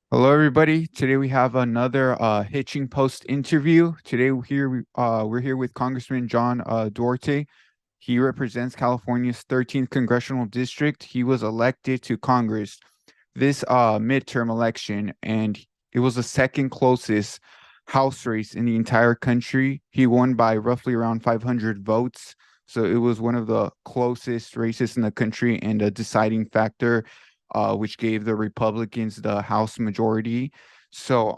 Hello, everybody. Today we have another Hitching Post interview. Today we're here with Congressman John Duarte. He represents California's 13th congressional district. He was elected to Congress this midterm election, and it was the second closest House race in the entire country. He won by roughly around 500 votes, so it was one of the closest races in the country and a deciding factor which gave the Republicans the House majority. So,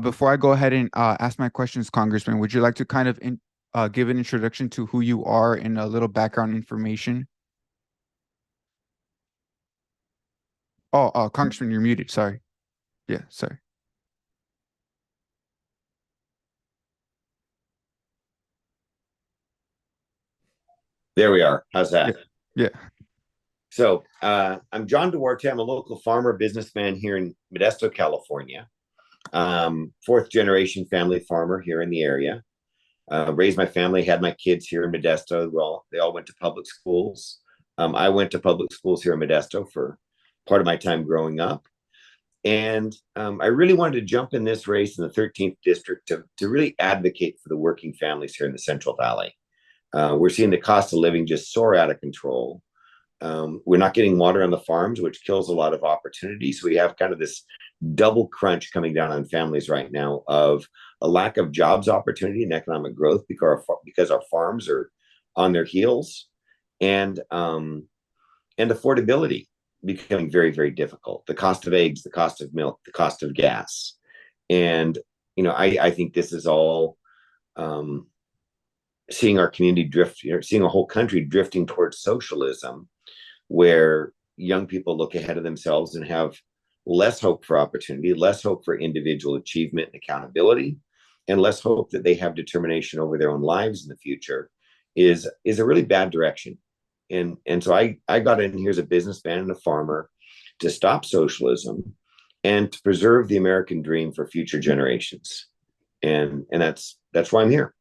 before I go ahead and ask my questions, Congressman, would you like to kind of give an introduction to who you are and a little background information? Oh, Congressman, you're muted. Sorry. Yeah, sorry. There we are. How's Yeah, that? yeah. I'm John Duarte. I'm a local farmer businessman here in Modesto, California. Fourth generation family farmer here in the area. Raised my family, had my kids here in Modesto. Well, they all went to public schools. I went to public schools here in Modesto for part of my time growing up. And I really wanted to jump in this race in the 13th district to really advocate for the working families here in the Central Valley. We're seeing the cost of living just soar out of control. We're not getting water on the farms, which kills a lot of opportunities. So we have kind of this double crunch coming down on families right now of a lack of jobs opportunity and economic growth because our farms are on their heels, and and affordability becoming very, very difficult. The cost of eggs, the cost of milk, the cost of gas. And I think this is all um, seeing our community drift, seeing a whole country drifting towards socialism, where young people look ahead of themselves and have less hope for opportunity, less hope for individual achievement and accountability, and less hope that they have determination over their own lives in the future is a really bad direction. And so I got in here as a businessman and a farmer to stop socialism and to preserve the American dream for future generations. And that's why I'm here.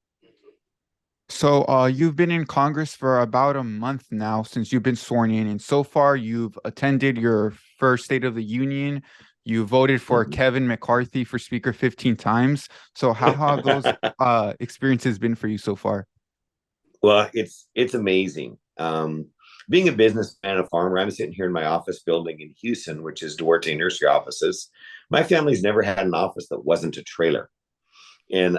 So, you've been in Congress for about a month now since you've been sworn in, and so far you've attended your first State of the Union. You voted for Mm-hmm. Kevin McCarthy for Speaker 15 times. So, how have those experiences been for you so far? Well, it's amazing. Being a businessman, a farmer, I'm sitting here in my office building in Houston, which is Duarte Nursery Offices. My family's never had an office that wasn't a trailer, and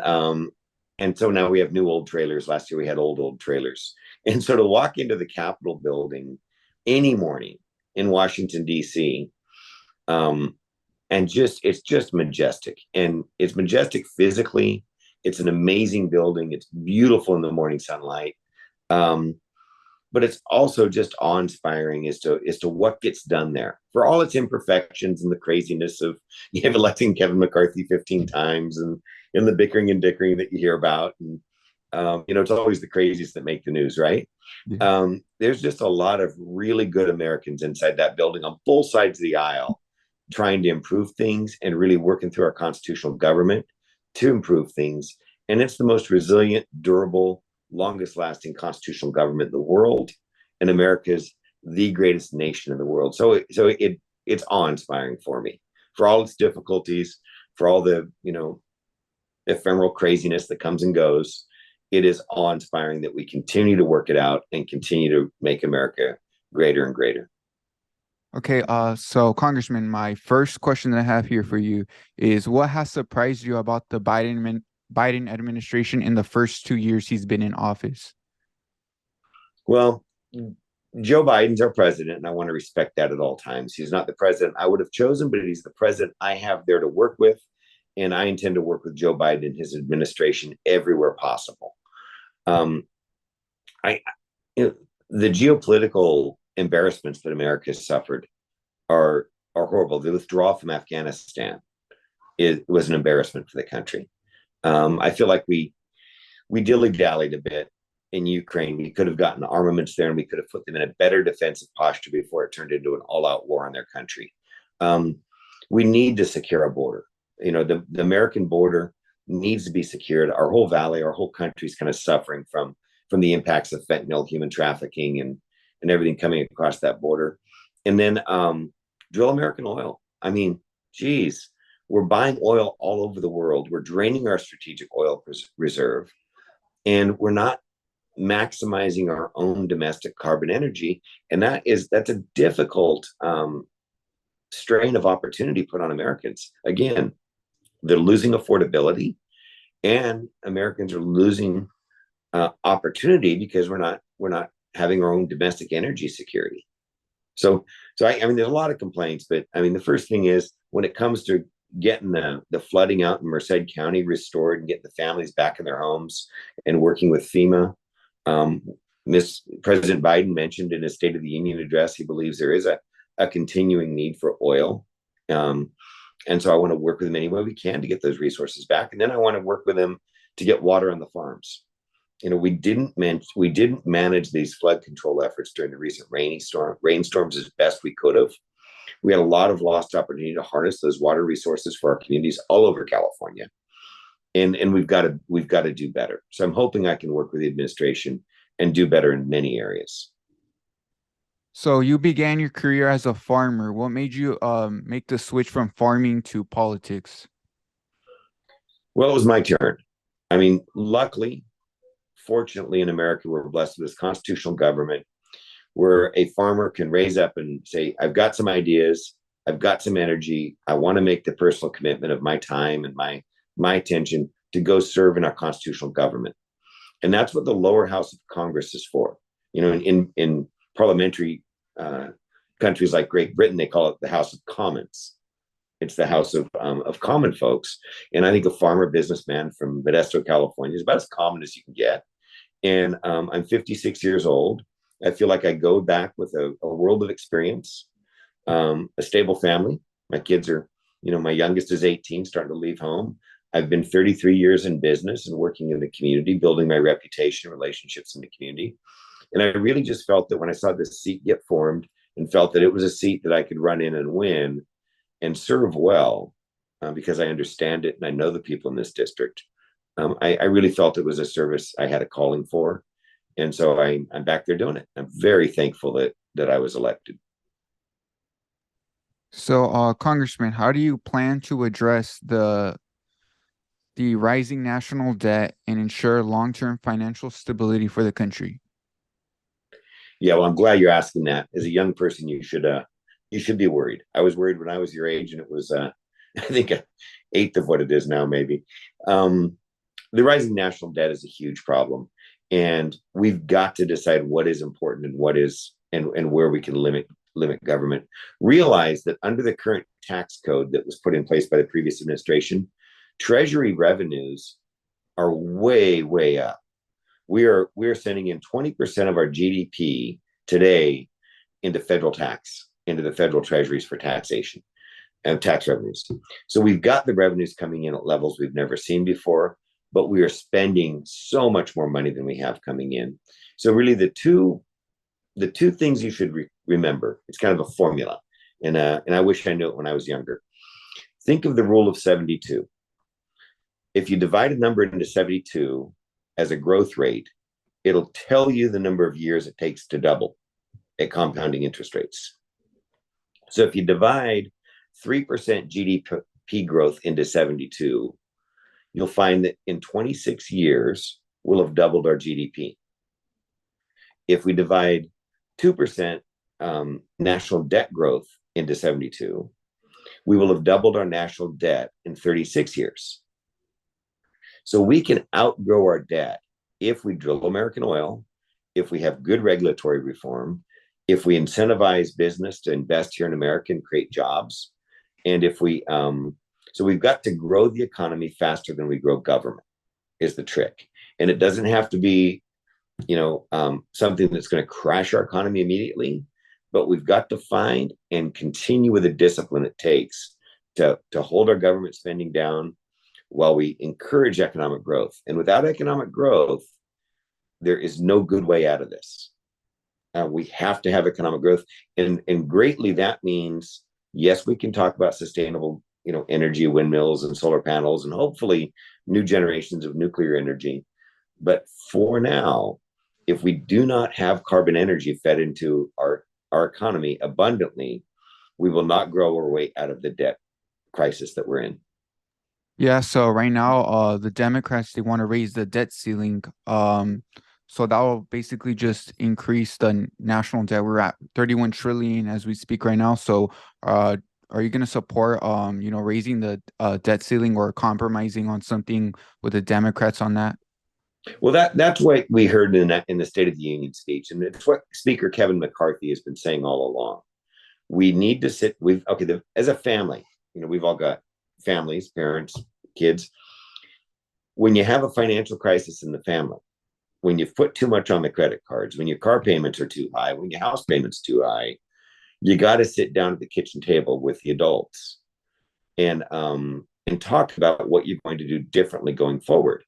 so now we have new old trailers. Last year we had old trailers, and so to walk into the Capitol building any morning in Washington D.C. Um, and just it's just majestic, and it's majestic physically. It's an amazing building. It's beautiful in the morning sunlight. Um, but it's also just awe-inspiring as to what gets done there for all its imperfections and the craziness of you have electing Kevin McCarthy 15 times and the bickering and dickering that you hear about. And it's always the craziest that make the news, right? Yeah. There's just a lot of really good Americans inside that building on both sides of the aisle trying to improve things and really working through our constitutional government to improve things. And it's the most resilient, durable, longest lasting constitutional government in the world. And America's the greatest nation in the world. So it's awe inspiring for me, for all its difficulties, for all the, ephemeral craziness that comes and goes. It is awe inspiring that we continue to work it out and continue to make America greater and greater. Okay, so Congressman, my first question that I have here for you is what has surprised you about the Biden administration in the first 2 years he's been in office? Well, Joe Biden's our president, and I want to respect that at all times. He's not the president I would have chosen, but he's the president I have there to work with. And I intend to work with Joe Biden and his administration everywhere possible. Um, I, you know, the geopolitical embarrassments that America has suffered are horrible. The withdrawal from Afghanistan was an embarrassment for the country. I feel like we dilly dallied a bit in Ukraine. We could have gotten armaments there, and we could have put them in a better defensive posture before it turned into an all-out war on their country. Um, we need to secure our border. The American border needs to be secured. Our whole valley, our whole country is kind of suffering from the impacts of fentanyl, human trafficking, and everything coming across that border. And then drill American oil. I mean, geez, we're buying oil all over the world. We're draining our strategic oil reserve, and we're not maximizing our own domestic carbon energy. And that's a difficult strain of opportunity put on Americans. Again, they're losing affordability, and Americans are losing opportunity because we're not having our own domestic energy security. So I mean, there's a lot of complaints, but I mean, the first thing is when it comes to getting the flooding out in Merced County restored and getting the families back in their homes and working with FEMA. Miss President Biden mentioned in his State of the Union address, he believes there is a continuing need for oil. And so I want to work with them any way we can to get those resources back. And then I want to work with them to get water on the farms. We didn't manage these flood control efforts during the recent rainstorms as best we could have. We had a lot of lost opportunity to harness those water resources for our communities all over California, and we've got to do better. So I'm hoping I can work with the administration and do better in many areas. So you began your career as a farmer. What made you make the switch from farming to politics? Well, it was my turn. I mean, luckily, fortunately, in America, we're blessed with this constitutional government where a farmer can raise up and say, I've got some ideas, I've got some energy, I want to make the personal commitment of my time and my attention to go serve in our constitutional government. And that's what the lower house of Congress is for. In parliamentary countries like Great Britain, they call it the House of Commons. It's the House of common folks. And I think a farmer businessman from Modesto, California is about as common as you can get. And I'm 56 years old. I feel like I go back with a world of experience, a stable family. My kids are, my youngest is 18, starting to leave home. I've been 33 years in business and working in the community, building my reputation, relationships in the community. And I really just felt that when I saw this seat get formed and felt that it was a seat that I could run in and win and serve well, because I understand it and I know the people in this district. I really felt it was a service I had a calling for. And so I'm back there doing it. I'm very thankful that I was elected. So, Congressman, how do you plan to address the rising national debt and ensure long-term financial stability for the country? Yeah, well, I'm glad you're asking that. As a young person, you should be worried. I was worried when I was your age, and it was I think an eighth of what it is now, maybe. The rising national debt is a huge problem, and we've got to decide what is important and what is and where we can limit government. Realize that under the current tax code that was put in place by the previous administration, Treasury revenues are way up. We're sending in 20% of our GDP today into federal tax, into the federal treasuries for taxation and tax revenues. So we've got the revenues coming in at levels we've never seen before, but we are spending so much more money than we have coming in. So really the two things you should remember, it's kind of a formula. And I wish I knew it when I was younger. Think of the rule of 72. If you divide a number into 72 as a growth rate, it'll tell you the number of years it takes to double at compounding interest rates. So if you divide 3% GDP growth into 72, you'll find that in 26 years, we'll have doubled our GDP. If we divide 2% national debt growth into 72, we will have doubled our national debt in 36 years. So we can outgrow our debt if we drill American oil, if we have good regulatory reform, if we incentivize business to invest here in America and create jobs, and if we so we've got to grow the economy faster than we grow government is the trick. And it doesn't have to be something that's going to crash our economy immediately, but we've got to find and continue with the discipline it takes to hold our government spending down while we encourage economic growth. And without economic growth, there is no good way out of this. We have to have economic growth, and greatly that means, yes, we can talk about sustainable, energy, windmills and solar panels, and hopefully new generations of nuclear energy. But for now, if we do not have carbon energy fed into our economy abundantly, We will not grow our way out of the debt crisis that we're in. Yeah, so right now, the Democrats they want to raise the debt ceiling. So that will basically just increase the national debt. We're at 31 trillion as we speak right now. So, are you going to support, raising the debt ceiling or compromising on something with the Democrats on that? Well, that's what we heard in the State of the Union speech, and it's what Speaker Kevin McCarthy has been saying all along. We need to sit. As a family, we've all got families, parents, kids. When you have a financial crisis in the family, when you've put too much on the credit cards, when your car payments are too high, when your house payments too high, you got to sit down at the kitchen table with the adults and talk about what you're going to do differently going forward.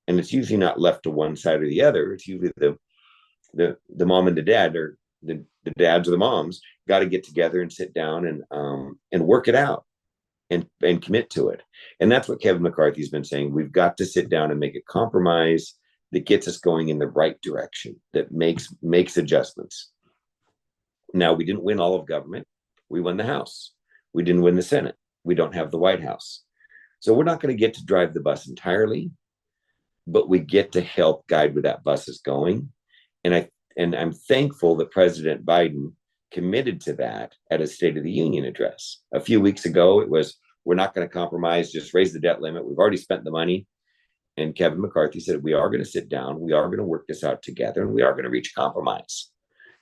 And it's usually not left to one side or the other. It's usually the mom and the dad, or the dads or the moms, got to get together and sit down and work it out and commit to it. And that's what Kevin McCarthy's been saying. We've got to sit down and make a compromise that gets us going in the right direction, that makes adjustments. Now, we didn't win all of government. We won the House. We didn't win the Senate. We don't have the White House. So we're not going to get to drive the bus entirely, but we get to help guide where that bus is going. And I'm thankful that President Biden committed to that at his State of the Union address. A few weeks ago, it was, we're not going to compromise, just raise the debt limit. We've already spent the money. And Kevin McCarthy said, we are going to sit down, we are going to work this out together, and we are going to reach compromise.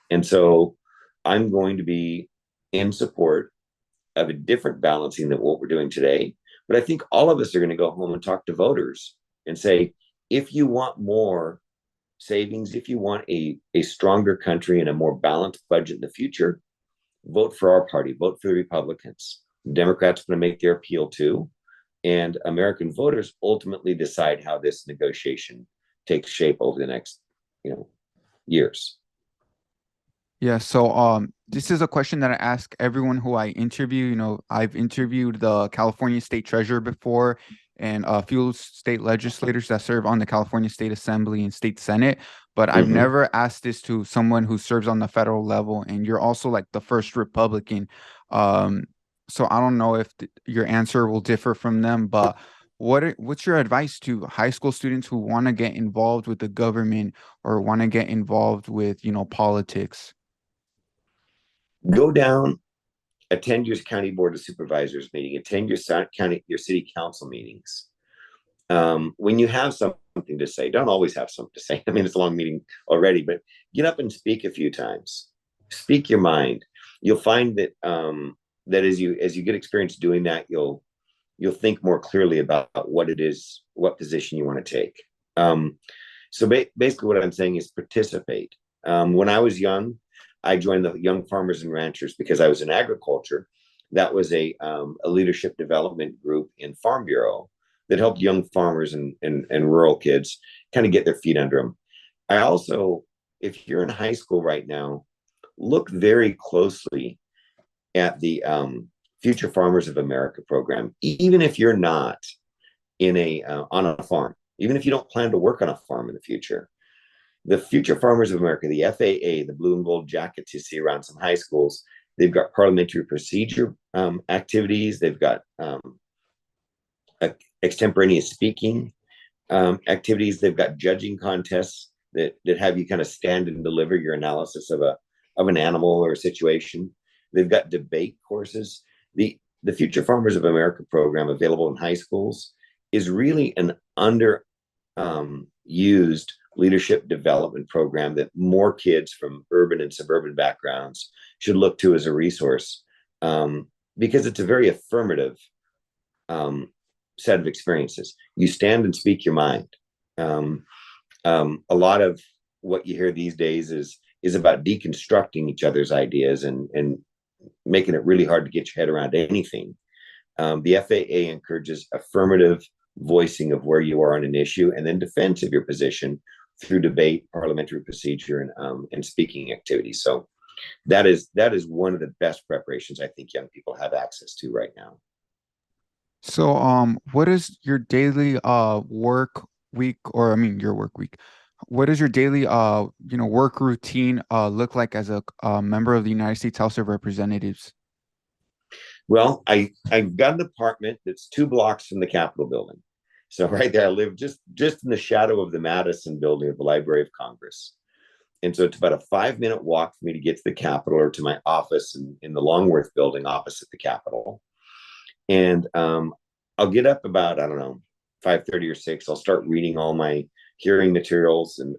And so I'm going to be in support of a different balancing than what we're doing today. But I think all of us are going to go home and talk to voters and say, if you want more savings, if you want a stronger country and a more balanced budget in the future, vote for our party, vote for the Republicans. Democrats are going to make their appeal too. And American voters ultimately decide how this negotiation takes shape over the next, years. Yeah, so this is a question that I ask everyone who I interview. I've interviewed the California State Treasurer before and a few state legislators that serve on the California State Assembly and State Senate, but I've never asked this to someone who serves on the federal level, and you're also like the first Republican. So I don't know if your answer will differ from them, but what's your advice to high school students who want to get involved with the government or want to get involved with, politics? Go down, attend your county board of supervisors meeting, attend your city council meetings. When you have something to say, don't always have something to say. I mean, it's a long meeting already, but get up and speak a few times. Speak your mind. You'll find that that as you get experience doing that, you'll think more clearly about what it is, what position you want to take. So basically, what I'm saying is participate. When I was young, I joined the Young Farmers and Ranchers because I was in agriculture. That was a leadership development group in Farm Bureau that helped young farmers and rural kids kind of get their feet under them. I also, if you're in high school right now, look very closely at the Future Farmers of America program. Even if you're not in on a farm, even if you don't plan to work on a farm in the future, the Future Farmers of America, the FAA, the blue and gold jackets you see around some high schools, they've got parliamentary procedure activities. They've got extemporaneous speaking activities. They've got judging contests that have you kind of stand and deliver your analysis of an animal or a situation. They've got debate courses. The Future Farmers of America program, available in high schools, is really an used leadership development program that more kids from urban and suburban backgrounds should look to as a resource, because it's a very affirmative set of experiences. You stand and speak your mind. A lot of what you hear these days is about deconstructing each other's ideas and making it really hard to get your head around anything. The FAA encourages affirmative voicing of where you are on an issue, and then defense of your position through debate, parliamentary procedure, and speaking activities. So that is one of the best preparations I think young people have access to right now. So, what is your daily work week, or I mean your work week? What does your daily work routine look like as a member of the United States House of Representatives? Well, I've got an apartment that's 2 blocks from the Capitol building. So right there, I live just in the shadow of the Madison building of the Library of Congress. And so it's about a 5-minute walk for me to get to the Capitol or to my office in the Longworth building opposite the Capitol. And I'll get up about, I don't know, 5:30 or 6. I'll start reading all my hearing materials and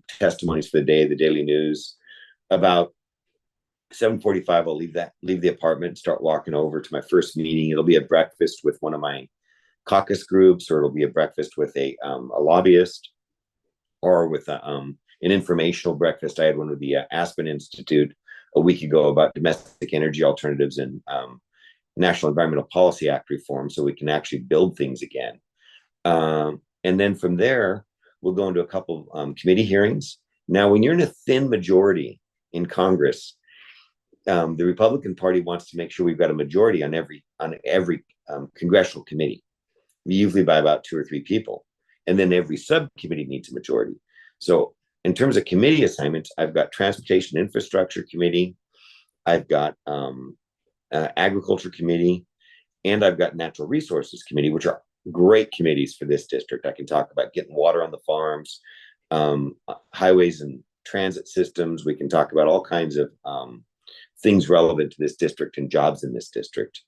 testimonies for the day, the daily news. About 7:45, I'll leave the apartment and start walking over to my first meeting. It'll be a breakfast with one of my caucus groups, or it'll be a breakfast with a lobbyist, or with an informational breakfast. I had one with the Aspen Institute a week ago about domestic energy alternatives and National Environmental Policy Act reform, so we can actually build things again. And then from there, we'll go into a couple committee hearings. Now, when you're in a thin majority in Congress, the Republican Party wants to make sure we've got a majority on every congressional committee, usually by about 2 or 3 people, and then every subcommittee needs a majority. So, in terms of committee assignments, I've got Transportation Infrastructure Committee, I've got Agriculture Committee, and I've got Natural Resources Committee, which are great committees for this district. I can talk about getting water on the farms, highways and transit systems. We can talk about all kinds of things relevant to this district and jobs in this district.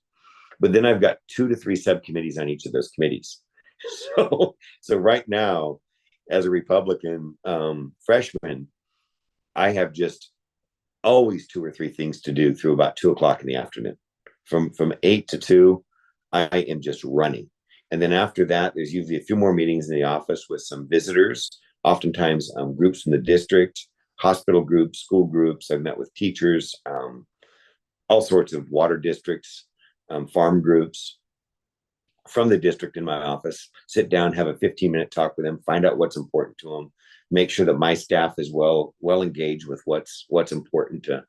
But then I've got 2 to 3 subcommittees on each of those committees. So right now, as a Republican freshman, I have just always 2 or 3 things to do through about 2 o'clock in the afternoon. From 8 to 2, I am just running. And then after that, there's usually a few more meetings in the office with some visitors, oftentimes groups from the district, hospital groups, school groups. I've met with teachers, all sorts of water districts, farm groups from the district in my office. Sit down, have a 15-minute talk with them, find out what's important to them, make sure that my staff is well engaged with what's important to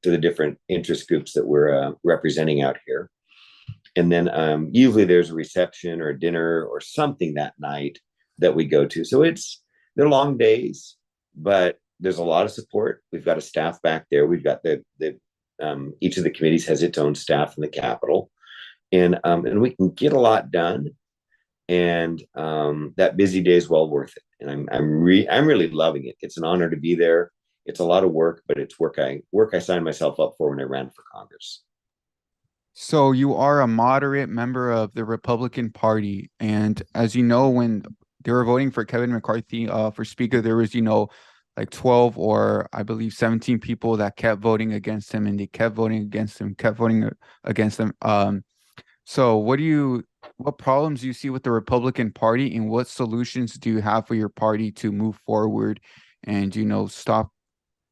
the different interest groups that we're representing out here. And then usually there's a reception or a dinner or something that night that we go to. So they're long days, but there's a lot of support. We've got a staff back there. We've got each of the committees has its own staff in the Capitol, and we can get a lot done. And that busy day is well worth it. And I'm really loving it. It's an honor to be there. It's a lot of work, but it's work I signed myself up for when I ran for Congress. So you are a moderate member of the Republican Party, and as you know, when they were voting for Kevin McCarthy for Speaker, there was, like 12 or I believe 17 people that kept voting against him, and they kept voting against him, kept voting against him. So what problems do you see with the Republican Party, and what solutions do you have for your party to move forward and, stop?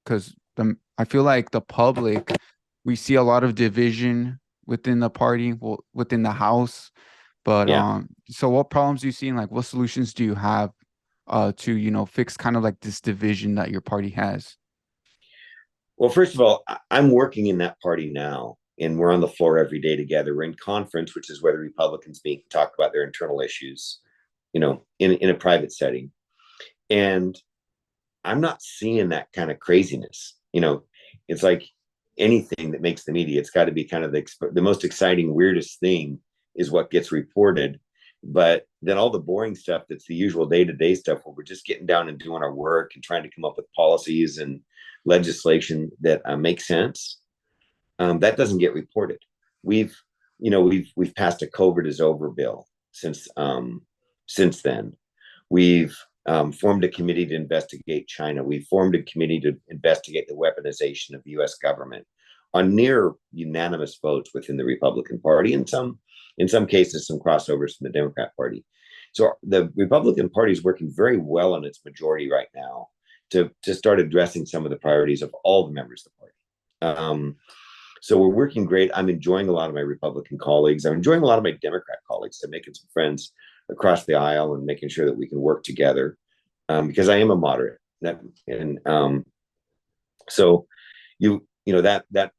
Because I feel like the public, we see a lot of division within the party, within the House. But Yeah. so what problems do you see, and like what solutions do you have to, fix kind of like this division that your party has? Well, first of all, I'm working in that party now, and we're on the floor every day together. We're in conference, which is where the Republicans meet, talk about their internal issues, in a private setting. And I'm not seeing that kind of craziness. It's like anything that makes the media, it's got to be kind of the most exciting, weirdest thing is what gets reported. But then all the boring stuff that's the usual day-to-day stuff where we're just getting down and doing our work and trying to come up with policies and legislation that makes sense, that doesn't get reported. We've passed a COVID is over bill since then. We've formed a committee to investigate China. We formed a committee to investigate the weaponization of the U.S. government on near unanimous votes within the Republican Party, and in some cases, some crossovers from the Democrat Party. So the Republican Party is working very well on its majority right now to start addressing some of the priorities of all the members of the party. So we're working great. I'm enjoying a lot of my Republican colleagues. I'm enjoying a lot of my Democrat colleagues. I'm making some friends across the aisle and making sure that we can work together, because I am a moderate. So that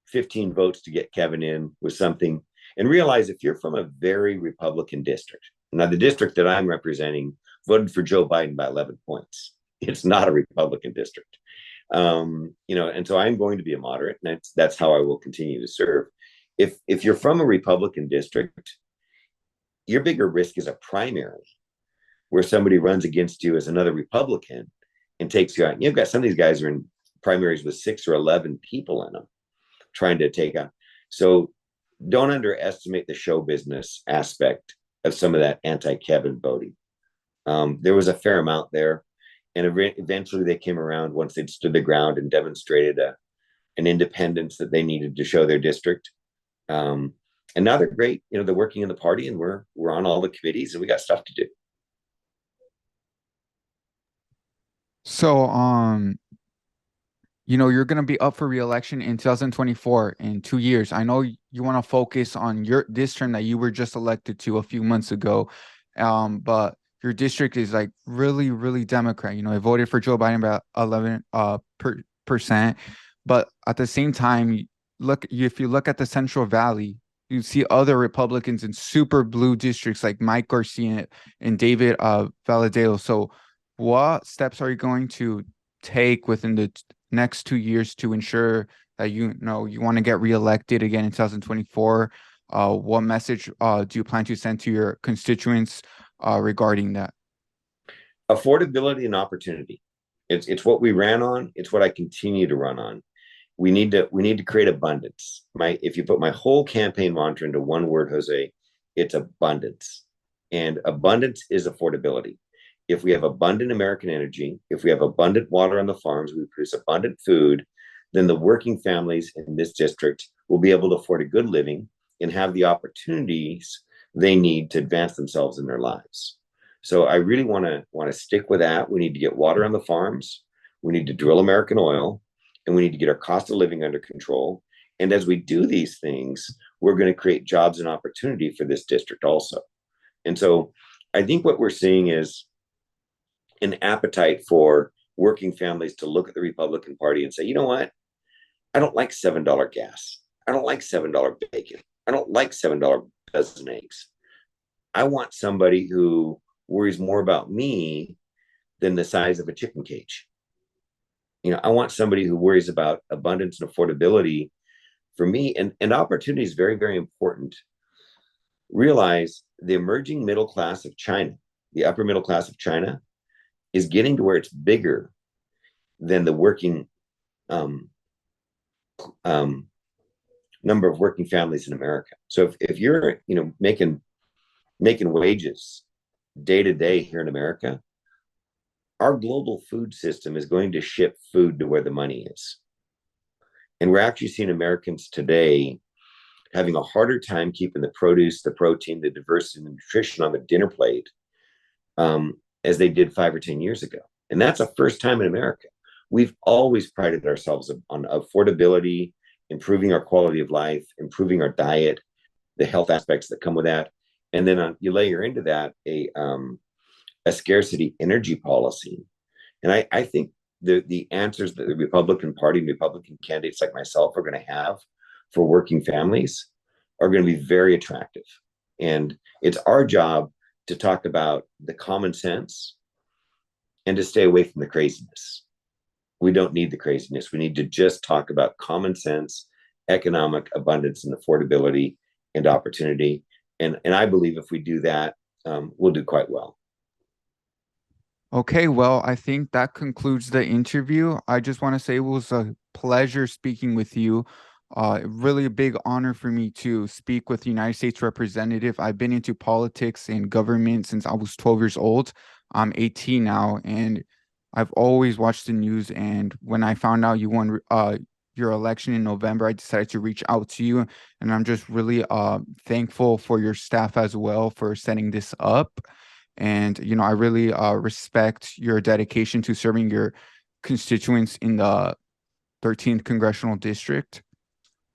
15 votes to get Kevin in was something. And realize if you're from a very Republican district, now the district that I'm representing voted for Joe Biden by 11 points. It's not a Republican district. And so I'm going to be a moderate, and that's how I will continue to serve. If you're from a Republican district, your bigger risk is a primary where somebody runs against you as another Republican and takes you out. You've got some of these guys are in primaries with 6 or 11 people in them trying to take out. So don't underestimate the show business aspect of some of that anti-Kevin voting. There was a fair amount there. And eventually they came around once they'd stood the ground and demonstrated an independence that they needed to show their district. And now they're great. They're working in the party, and we're on all the committees, and we got stuff to do. So, you're going to be up for re-election in 2024 in 2 years. I know you want to focus on this term that you were just elected to a few months ago. But your district is like really, really Democrat. I voted for Joe Biden about 11% but at the same time, if you look at the Central Valley, you see other Republicans in super blue districts like Mike Garcia and David Valadao. So what steps are you going to take within the next 2 years to ensure that you want to get reelected again in 2024? What message do you plan to send to your constituents regarding that? Affordability and opportunity. It's what we ran on. It's what I continue to run on. We need to create abundance. If you put my whole campaign mantra into one word, Jose, it's abundance. And abundance is affordability. If we have abundant American energy, if we have abundant water on the farms, we produce abundant food, then the working families in this district will be able to afford a good living and have the opportunities they need to advance themselves in their lives. So I really want to stick with that. We need to get water on the farms. We need to drill American oil, and we need to get our cost of living under control. And as we do these things, we're going to create jobs and opportunity for this district also. And so I think what we're seeing is an appetite for working families to look at the Republican Party and say, you know what? I don't like $7 gas. I don't like $7 bacon. I don't like $7 dozen eggs. I want somebody who worries more about me than the size of a chicken cage. I want somebody who worries about abundance and affordability for me, and opportunity is very, very important. Realize the emerging middle class of China, the upper middle class of China, is getting to where it's bigger than the working number of working families in America. So if you're making wages day to day here in America, our global food system is going to ship food to where the money is. And we're actually seeing Americans today having a harder time keeping the produce, the protein, the diversity, and the nutrition on their dinner plate as they did 5 or 10 years ago. And that's a first time in America. We've always prided ourselves on affordability, improving our quality of life, improving our diet, the health aspects that come with that. And then you layer into that a scarcity energy policy. And I think the answers that the Republican Party and Republican candidates like myself are going to have for working families are going to be very attractive. And it's our job to talk about the common sense and to stay away from the craziness. We don't need the craziness. We need to just talk about common sense, economic abundance and affordability and opportunity. And I believe if we do that, we'll do quite well. Okay, well, I think that concludes the interview. I just want to say it was a pleasure speaking with you. Really a big honor for me to speak with the United States representative. I've been into politics and government since I was 12 years old. I'm 18 now, and I've always watched the news. And when I found out you won your election in November, I decided to reach out to you. And I'm just really thankful for your staff as well for setting this up. And, I really respect your dedication to serving your constituents in the 13th Congressional District.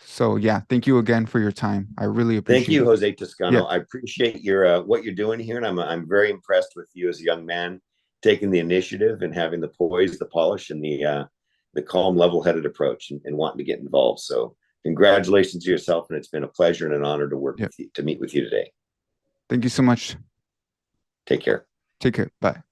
So, yeah, thank you again for your time. I really appreciate it. Thank you, Jose Toscano. Yeah. I appreciate your what you're doing here. And I'm very impressed with you as a young man, taking the initiative and having the poise, the polish, and the calm, level-headed approach and wanting to get involved. So congratulations to yourself. And it's been a pleasure and an honor to work with you, to meet with you today. Thank you so much. Take care. Take care. Bye.